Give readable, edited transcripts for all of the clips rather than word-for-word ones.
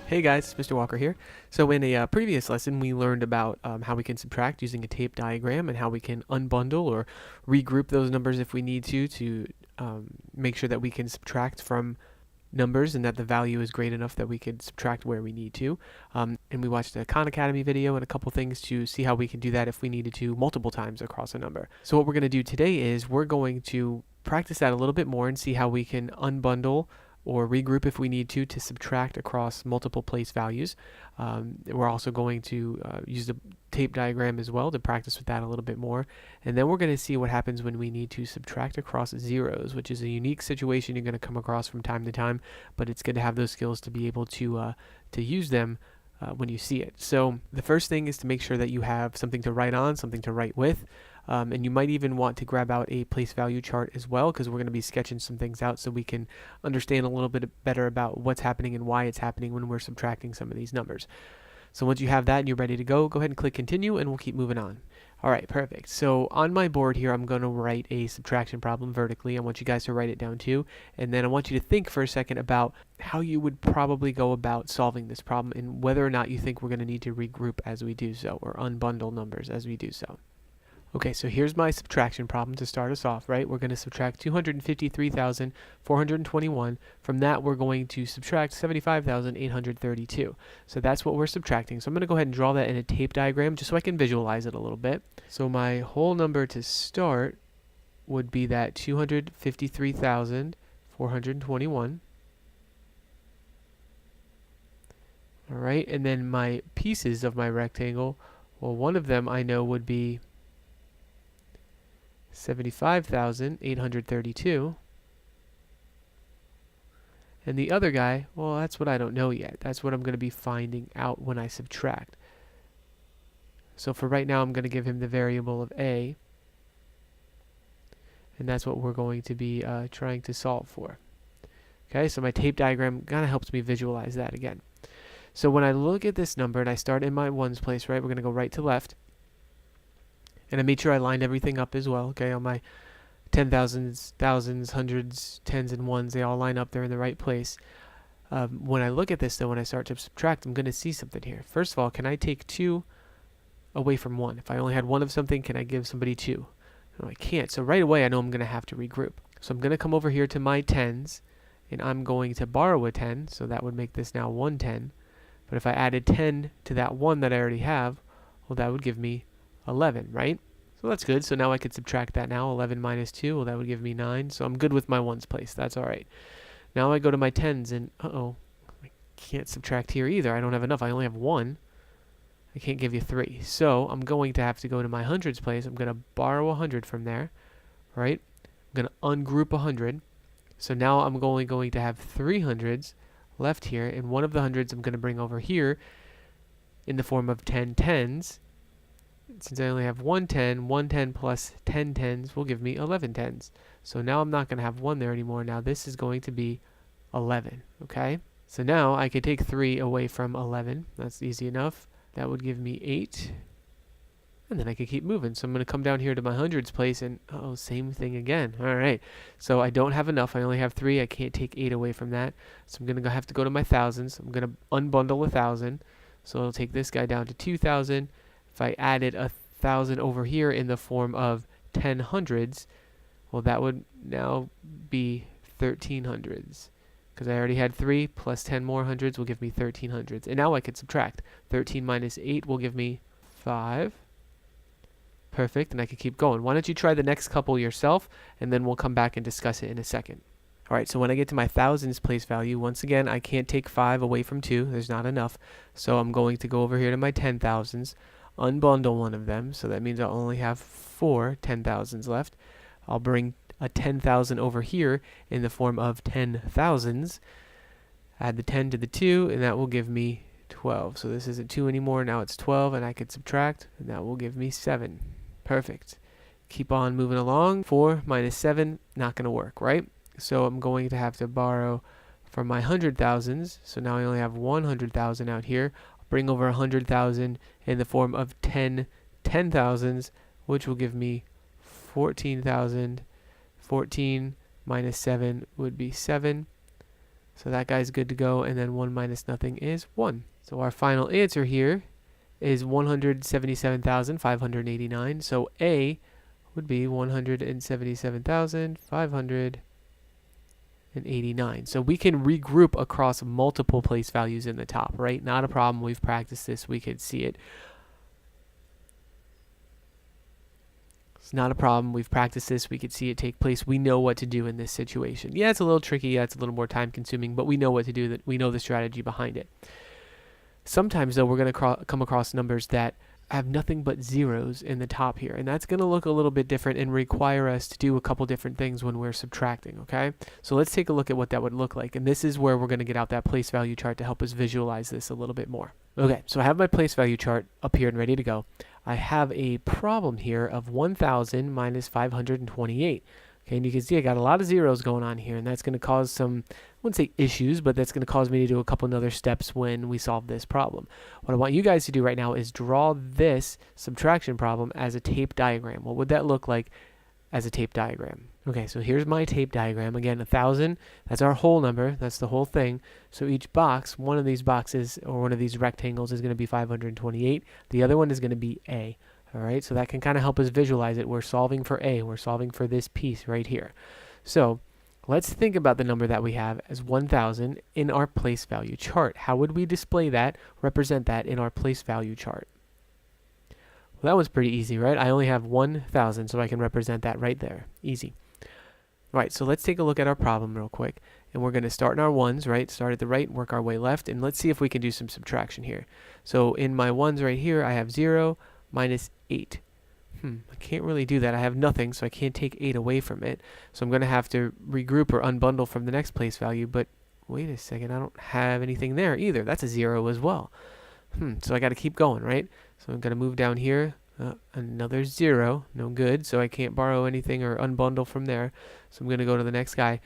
Hey guys, it's Mr. Walker here. So in a previous lesson, we learned about how we can subtract using a tape diagram and how we can unbundle or regroup those numbers if we need to make sure that we can subtract from numbers and that the value is great enough that we could subtract where we need to. And we watched a Khan Academy video and a couple things to see how we can do that if we needed to multiple times across a number. So what we're going to do today is we're going to practice that a little bit more and see how we can unbundle or regroup if we need to subtract across multiple place values. We're also going to use the tape diagram as well to practice with that a little bit more. And then we're going to see what happens when we need to subtract across zeros, which is a unique situation you're going to come across from time to time, but it's good to have those skills to be able to use them when you see it. So the first thing is to make sure that you have something to write on, something to write with. And you might even want to grab out a place value chart as well, because we're going to be sketching some things out so we can understand a little bit better about what's happening and why it's happening when we're subtracting some of these numbers. So once you have that and you're ready to go ahead and click continue and we'll keep moving on. Alright, perfect. So on my board here, I'm going to write a subtraction problem vertically. I want you guys to write it down too. And then I want you to think for a second about how you would probably go about solving this problem and whether or not you think we're going to need to regroup as we do so, or unbundle numbers as we do so. Okay, so here's my subtraction problem to start us off, right? We're going to subtract 253,421. From that, we're going to subtract 75,832. So that's what we're subtracting. So I'm going to go ahead and draw that in a tape diagram just so I can visualize it a little bit. So my whole number to start would be that 253,421. All right, and then my pieces of my rectangle, well, one of them I know would be 75,832, and the other guy, well, that's what I don't know yet. That's what I'm going to be finding out when I subtract. So for right now, I'm going to give him the variable of a, and that's what we're going to be trying to solve for. Okay, so my tape diagram kind of helps me visualize that again. So when I look at this number and I start in my ones place, right, we're going to go right to left. And I made sure I lined everything up as well, okay, on my 10,000s, thousands, hundreds, tens, and ones, they all line up there in the right place. When I look at this, though, when I start to subtract, I'm going to see something here. First of all, can I take 2 away from 1? If I only had 1 of something, can I give somebody 2? No, I can't. So right away, I know I'm going to have to regroup. So I'm going to come over here to my tens, and I'm going to borrow a 10, so that would make this now 110. But if I added 10 to that 1 that I already have, well, that would give me 11, right? So that's good. So now I could subtract that now. 11 minus 2, well, that would give me 9. So I'm good with my ones place. That's all right. Now I go to my tens and, I can't subtract here either. I don't have enough. I only have 1. I can't give you 3. So I'm going to have to go to my hundreds place. I'm going to borrow 100 from there, right? I'm going to ungroup 100. So now I'm only going to have 3 hundreds left here, and one of the hundreds I'm going to bring over here in the form of 10 tens. Since I only have 1 10, 1 10 plus 10 tens will give me 11 tens. So now I'm not going to have 1 there anymore. Now this is going to be 11, okay? So now I could take 3 away from 11. That's easy enough. That would give me 8. And then I could keep moving. So I'm going to come down here to my hundreds place and, same thing again. All right. So I don't have enough. I only have 3. I can't take 8 away from that. So I'm going to have to go to my thousands. I'm going to unbundle 1,000. So I'll take this guy down to 2,000. If I added 1,000 over here in the form of 10 hundreds, well, that would now be 13 hundreds. Because I already had 3 plus 10 more hundreds will give me 13 hundreds. And now I could subtract. 13 minus 8 will give me 5. Perfect, and I could keep going. Why don't you try the next couple yourself, and then we'll come back and discuss it in a second. Alright, so when I get to my thousands place value, once again, I can't take 5 away from 2. There's not enough. So I'm going to go over here to my 10,000s, unbundle one of them, so that means I'll only have 4 10,000s left. I'll bring a 10,000 over here in the form of 10,000s. Add the 10 to the 2, and that will give me 12. So this isn't 2 anymore, now it's 12, and I could subtract, and that will give me 7. Perfect. Keep on moving along. 4 minus 7, not going to work, right? So I'm going to have to borrow from my 100,000s. So now I only have 100,000 out here. I'll bring over 100,000 in the form of 10 10,000s, which will give me 14,000. 14 minus 7 would be 7. So that guy's good to go, and then 1 minus nothing is 1. So our final answer here is 177,589. So A would be 177,589. So we can regroup across multiple place values in the top, right? Not a problem. We've practiced this. We could see it. It's not a problem. We've practiced this. We could see it take place. We know what to do in this situation. Yeah, it's a little tricky. Yeah, it's a little more time consuming, but we know what to do. That we know the strategy behind it. Sometimes, though, we're going to come across numbers that have nothing but zeros in the top here, and that's going to look a little bit different and require us to do a couple different things when we're subtracting, okay? So let's take a look at what that would look like, and this is where we're going to get out that place value chart to help us visualize this a little bit more. Okay, so I have my place value chart up here and ready to go. I have a problem here of 1,000 minus 528. Okay, and you can see I got a lot of zeros going on here, and that's going to cause some, I wouldn't say issues, but that's going to cause me to do a couple other steps when we solve this problem. What I want you guys to do right now is draw this subtraction problem as a tape diagram. What would that look like as a tape diagram? Okay, so here's my tape diagram. Again, 1,000, that's our whole number, that's the whole thing. So each box, one of these boxes, or one of these rectangles is going to be 528. The other one is going to be A. All right, so that can kind of help us visualize it. We're solving for A. We're solving for this piece right here. So let's think about the number that we have as 1,000 in our place value chart. How would we display that, represent that in our place value chart? Well, that was pretty easy, right? I only have 1,000, so I can represent that right there. Easy. All right, so let's take a look at our problem real quick. And we're going to start in our ones, right? Start at the right, work our way left, and let's see if we can do some subtraction here. So in my ones right here, I have 0 minus 8. I can't really do that. I have nothing, so I can't take 8 away from it. So I'm going to have to regroup or unbundle from the next place value, but wait a second, I don't have anything there either. That's a 0 as well. So I got to keep going, right? So I'm going to move down here. Another 0, no good, so I can't borrow anything or unbundle from there. So I'm going to go to the next guy.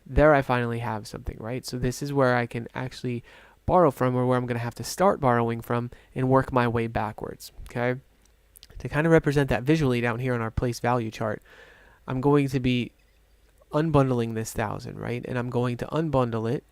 There I finally have something, right? So this is where I can actually borrow from, or where I'm going to have to start borrowing from and work my way backwards, okay? To kind of represent that visually down here on our place value chart, I'm going to be unbundling this 1,000, right? And I'm going to unbundle it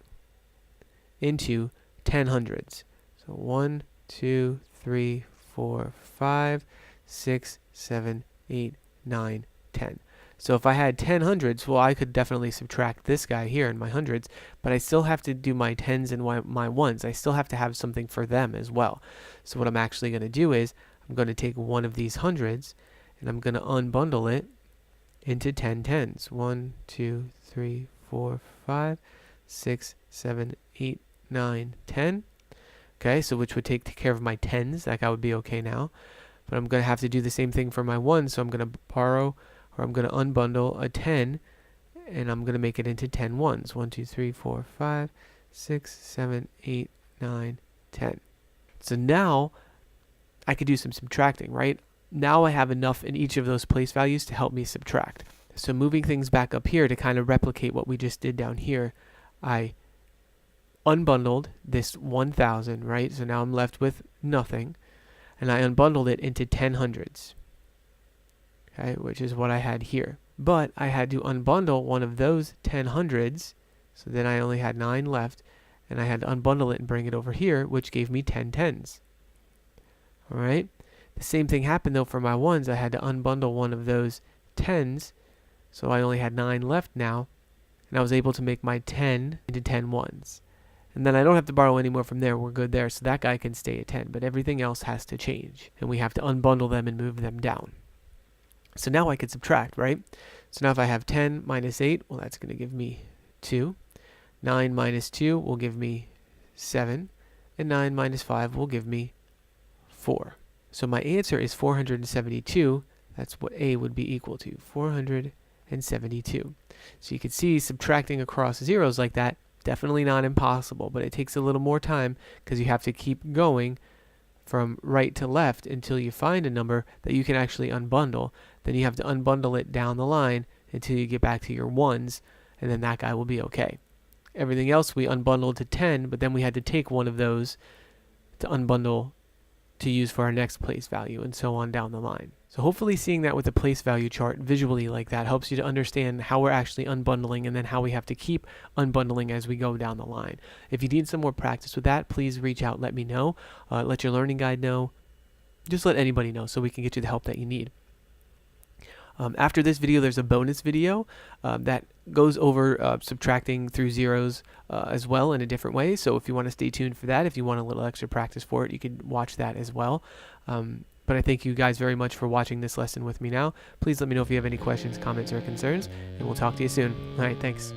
into 10 hundreds. So 1, 2, 3, 4, 5, 6, 7, 8, 9, 10. So if I had 10 hundreds, well, I could definitely subtract this guy here in my hundreds, but I still have to do my tens and my ones. I still have to have something for them as well. So what I'm actually going to do is I'm going to take one of these hundreds and I'm going to unbundle it into 10 tens. 1, 2, 3, 4, 5, 6, 7, 8, 9, 10. Okay, so which would take care of my tens. That guy would be okay now. But I'm going to have to do the same thing for my ones. So I'm going to borrow, or I'm going to unbundle a 10, and I'm going to make it into 10 ones. 1, 2, 3, 4, 5, 6, 7, 8, 9, 10. So now I could do some subtracting, right? Now I have enough in each of those place values to help me subtract. So moving things back up here to kind of replicate what we just did down here, I unbundled this 1,000, right? So now I'm left with nothing. And I unbundled it into 10 hundreds, okay, which is what I had here. But I had to unbundle one of those 10 hundreds, so then I only had 9 left, and I had to unbundle it and bring it over here, which gave me 10 tens. All right. The same thing happened though for my ones. I had to unbundle one of those 10s, so I only had 9 left now, and I was able to make my 10 into 10 ones. And then I don't have to borrow any more from there. We're good there. So that guy can stay at 10. But everything else has to change. And we have to unbundle them and move them down. So now I can subtract, right? So now if I have 10 minus 8, well, that's going to give me 2. 9 minus 2 will give me 7. And 9 minus 5 will give me 4. So my answer is 472. That's what A would be equal to. 472. So you can see subtracting across zeros like that, definitely not impossible, but it takes a little more time because you have to keep going from right to left until you find a number that you can actually unbundle. Then you have to unbundle it down the line until you get back to your ones, and then that guy will be okay. Everything else we unbundled to 10, but then we had to take one of those to unbundle to use for our next place value, and so on down the line. So hopefully seeing that with the place value chart visually like that helps you to understand how we're actually unbundling and then how we have to keep unbundling as we go down the line. If you need some more practice with that, please reach out, let me know, let your learning guide know, just let anybody know so we can get you the help that you need. After this video, there's a bonus video that goes over subtracting through zeros as well in a different way. So if you want to stay tuned for that, if you want a little extra practice for it, you can watch that as well. But I thank you guys very much for watching this lesson with me now. Please let me know if you have any questions, comments, or concerns, and we'll talk to you soon. All right, thanks.